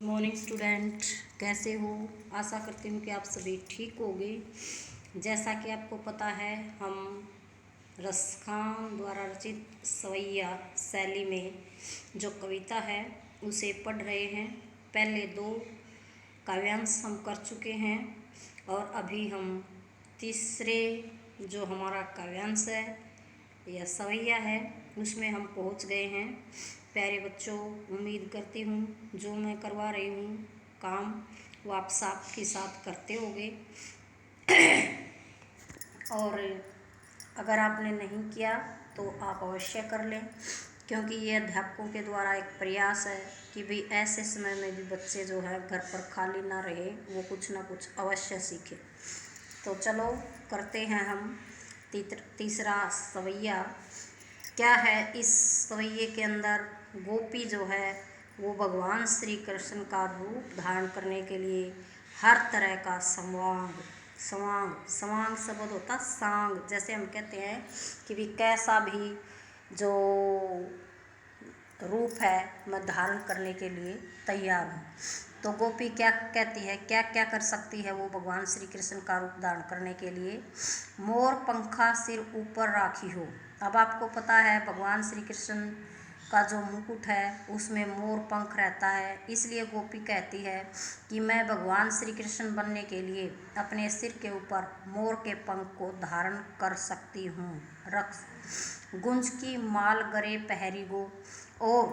Morning student, कैसे हो? आशा करती हूँ कि आप सभी ठीक होंगे। जैसा कि आपको पता है, हम रसखान द्वारा रचित सवैया शैली में जो कविता है उसे पढ़ रहे हैं। पहले 2 काव्यांश हम कर चुके हैं और अभी हम तीसरे जो हमारा काव्यांश है या सवैया है उसमें हम पहुंच गए हैं। प्यारे बच्चों, उम्मीद करती हूँ जो मैं करवा रही हूँ काम वो आप साथ के साथ करते होंगे। और अगर आपने नहीं किया तो आप अवश्य कर लें, क्योंकि ये अध्यापकों के द्वारा एक प्रयास है कि भाई ऐसे समय में भी बच्चे जो है घर पर खाली ना रहे, वो कुछ ना कुछ अवश्य सीखें। तो चलो करते हैं हम तीसरा सवैया। क्या है इस सवैये के अंदर? गोपी जो है वो भगवान श्री कृष्ण का रूप धारण करने के लिए हर तरह का सवांग शब्द होता सांग, जैसे हम कहते हैं कि भी कैसा भी जो रूप है मैं धारण करने के लिए तैयार हूँ। तो गोपी क्या कहती है, क्या क्या कर सकती है वो भगवान श्री कृष्ण का रूप धारण करने के लिए? मोर पंखा सिर ऊपर राखी हो। अब आपको पता है भगवान श्री कृष्ण का जो मुकुट है उसमें मोर पंख रहता है, इसलिए गोपी कहती है कि मैं भगवान श्री कृष्ण बनने के लिए अपने सिर के ऊपर मोर के पंख को धारण कर सकती हूँ। रख गुंज की माल गरे पहरी गो, और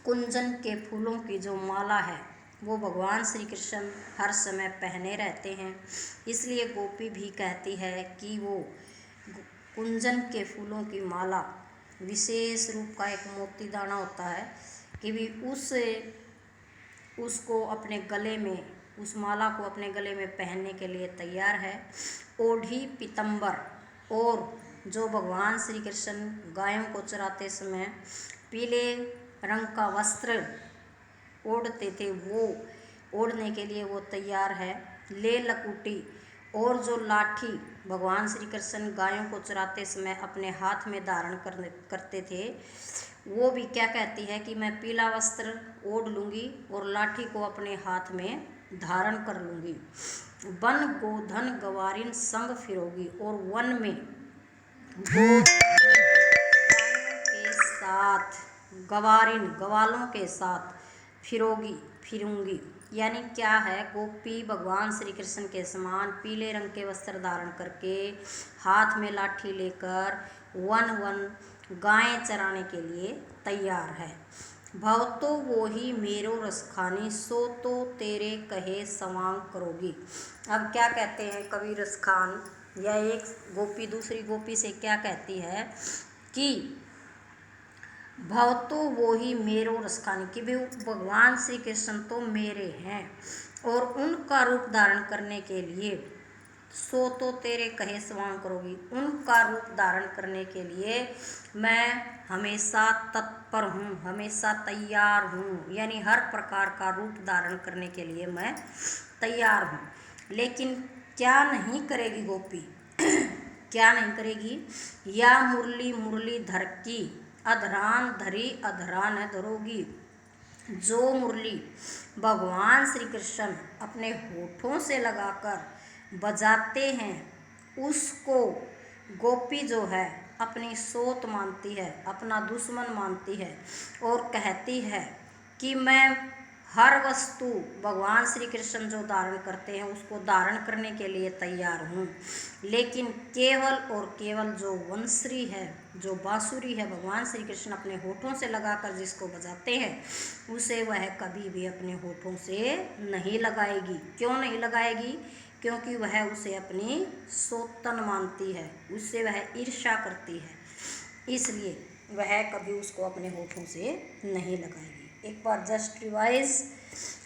कुंजन के फूलों की जो माला है वो भगवान श्री कृष्ण हर समय पहने रहते हैं, इसलिए गोपी भी कहती है कि वो कुंजन के फूलों की माला, विशेष रूप का एक मोती दाना होता है कि भी उसको अपने गले में, उस माला को अपने गले में पहनने के लिए तैयार है। ओढ़ी पीतंबर, और जो भगवान श्री कृष्ण गायों को चराते समय पीले रंग का वस्त्र ओढ़ते थे, वो ओढ़ने के लिए वो तैयार है। ले लकुटी, और जो लाठी भगवान श्री कृष्ण गायों को चराते समय अपने हाथ में धारण करते थे, वो भी क्या कहती है कि मैं पीला वस्त्र ओढ़ लूँगी और लाठी को अपने हाथ में धारण कर लूँगी। वन गोधन गवारिन संग फिरोगी, और वन में गायों के साथ, गवालों के साथ फिरूंगी। यानी क्या है, गोपी भगवान श्री कृष्ण के समान पीले रंग के वस्त्र धारण करके हाथ में लाठी लेकर वन गायें चराने के लिए तैयार है। भव तो वो ही मेरो रसखानी, सो तो तेरे कहे सवांग करोगी। अब क्या कहते हैं कवि रसखान, या एक गोपी दूसरी गोपी से क्या कहती है कि भव तो वो ही मेरो रसखानी, कि भी भगवान श्री कृष्ण तो मेरे हैं और उनका रूप धारण करने के लिए सो तो तेरे कहे सवांग करोगी, उनका रूप धारण करने के लिए मैं हमेशा तत्पर हूँ, हमेशा तैयार हूँ। यानी हर प्रकार का रूप धारण करने के लिए मैं तैयार हूँ। लेकिन क्या नहीं करेगी गोपी? क्या नहीं करेगी? या मुरली मुरली धर की, अधरान धरी अधरान धरोगी। जो मुरली भगवान श्री कृष्ण अपने होठों से लगाकर बजाते हैं उसको गोपी जो है अपनी सोत मानती है, अपना दुश्मन मानती है, और कहती है कि मैं हर वस्तु भगवान श्री कृष्ण जो धारण करते हैं उसको धारण करने के लिए तैयार हूँ। लेकिन केवल और केवल जो वंसरी है, जो बांसुरी है, भगवान श्री कृष्ण अपने होठों से लगाकर जिसको बजाते हैं उसे वह कभी भी अपने होठों से नहीं लगाएगी। क्यों नहीं लगाएगी? क्योंकि वह उसे अपनी सोतन मानती है, उससे वह ईर्ष्या करती है, इसलिए वह कभी उसको अपने होठों से नहीं लगाएगी। एक बार जस्ट रिवाइज।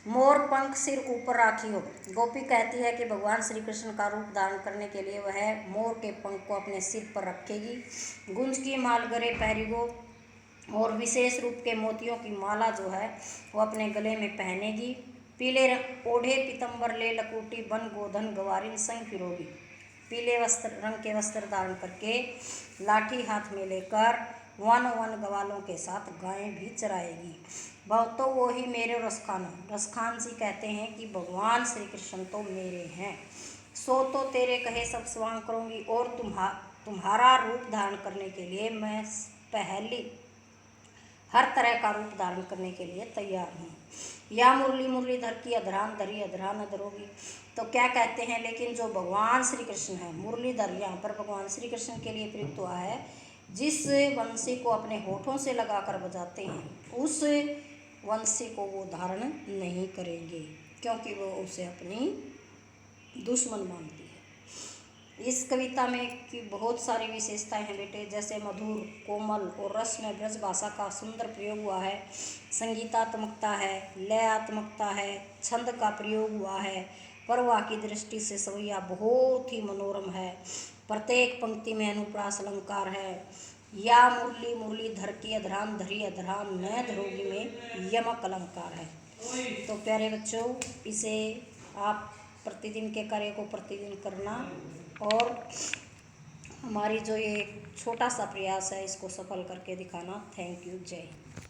मोर पंख सिर ऊपर राखी हो। गोपी कहती है कि भगवान श्री कृष्ण का रूप धारण करने के लिए वह मोर के पंख को अपने सिर पर रखेगी। गुंज की माल गरे पहरी गो, और विशेष रूप के मोतियों की माला जो है वो अपने गले में पहनेगी। पीले ओढ़े पीतंबर ले लकुटी, बन गोधन गवारिन संग फिरोगी। पीले रंग के वस्त्र धारण करके लाठी हाथ में लेकर वन वन ग्वालों के साथ गायें भी चराएगी। भक्तों वो ही मेरे रसखान जी कहते हैं कि भगवान श्री कृष्ण तो मेरे हैं, सो तो तेरे कहे सब स्वांग करूँगी, और तुम्हारा रूप धारण करने के लिए मैं पहली हर तरह का रूप धारण करने के लिए तैयार हूँ। या मुरली मुरलीधर की अधरान धरी अधरान अधरोगी। तो क्या कहते हैं, लेकिन जो भगवान श्री कृष्ण है, मुरलीधर यहाँ पर भगवान श्री कृष्ण के लिए प्रयुक्त हुआ है, जिस वंशी को अपने होठों से लगाकर बजाते हैं उस वंशी को वो धारण नहीं करेंगे, क्योंकि वो उसे अपनी दुश्मन मानती है। इस कविता में की बहुत सारी विशेषताएं हैं बेटे, जैसे मधुर, कोमल और रस में ब्रज भाषा का सुंदर प्रयोग हुआ है, संगीतात्मकता है, लयात्मकता है, छंद का प्रयोग हुआ है, परवाह की दृष्टि से सवैया बहुत ही मनोरम है, प्रत्येक पंक्ति में अनुप्रास अलंकार है। या मुरली मुरलीधर की अधरान धरी अधरान न धरोगी में यमक अलंकार है। तो प्यारे बच्चों, इसे आप प्रतिदिन के कार्य को प्रतिदिन करना और हमारी जो ये छोटा सा प्रयास है इसको सफल करके दिखाना। Thank you. जय हिंद।